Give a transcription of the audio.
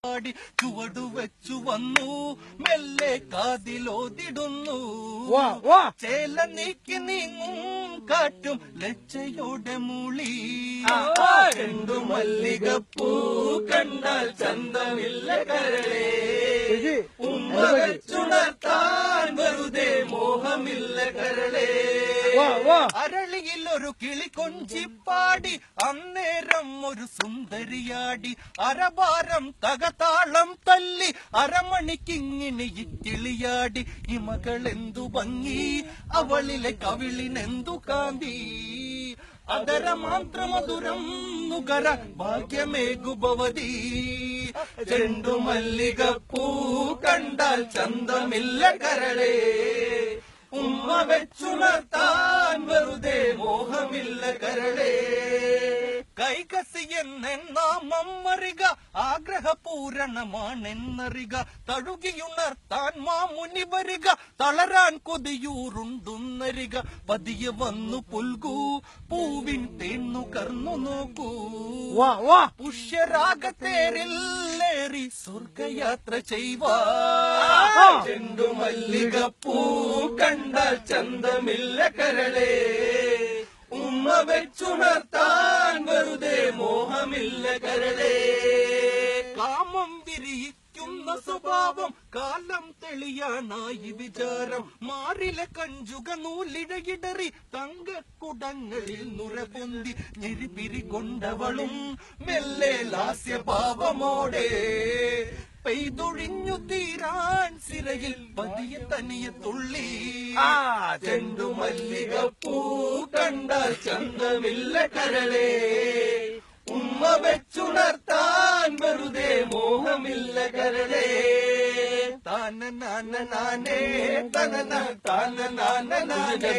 പാടി ചുവടുവെച്ചു വന്നു മെല്ലെ കാതിലോതിടുന്നു ചേല നീക്കി നീങ്ങും കാറ്റും ലജ്ജയോടെ മൂളി രണ്ടു മല്ലികപ്പൂ കണ്ടാൽ ചന്തമില്ല കരളേ ഉമ്മ വെച്ചുണർത്താൻ വെറുതെ മോഹമില്ല കരളേ അരളിയിൽ ഒരു കിളി കൊഞ്ചിപ്പാടി അന്നേരം ഒരു സുന്ദരിയാടി അരഭാരം തകതാളം തല്ലി അരമണിക്കിങ്ങിണി കിളിയാടി ഈ മകളെന്തു ഭംഗി അവളിലെ കവിളിനെന്തു കാന്തി അതര മാത്രമധുരം നുകര ഭാഗ്യമേകുഭവതി ചെണ്ടു മല്ലികപ്പൂ കണ്ടാൽ ചന്തമില്ല കരളേ ഉമ്മ വെച്ചുണർത്താൻ വെറുതെ മോഹമില്ല കരളേ കൈകസിയെന്നാമറിക ആഗ്രഹപൂരണമാണെന്നറിക തഴുകിയുണർത്താൻ മാമുനി വരിക തളരാൻ കൊതിയൂറുണ്ടുന്നരിക പതിയെ വന്നു പുൽകൂ പൂവിൻ തേന്നുകർന്നു നോക്കൂ പുഷ്യരാഗത്തേരില്ലേറി സ്വർഗയാത്ര ചെയ്യുവാ ചെണ്ടു മല്ലികപ്പൂ കണ്ടാൽ ചന്തമില്ല കരളേ ഉമ്മ വെച്ചുണർത്താൻ വെറുതെ മോഹമില്ല കരളേ കാമം വിരിയിക്കുന്ന സ്വഭാവം കാലം തെളിയാനായി വിചാരം മാറിലെ കഞ്ചുക നൂലിഴയിടറി തങ്കക്കുടങ്ങളിൽ നുരപൊന്തി ഞെരിപിരി കൊണ്ടവളും മെല്ലെ ലാസ്യഭാവമോടെ പെയ്തൊഴിഞ്ഞു തീരാൻ സിരയിൽ പതിയെ തനിയെ തുള്ളി ചെണ്ടു മല്ലികപ്പൂ കണ്ടാൽ ചന്തമില്ല കരളേ ഉമ്മ വെച്ചുണർത്താൻ വെറുതെ മോഹമില്ല കരളേ താന നാനേ തനന താന നാനേ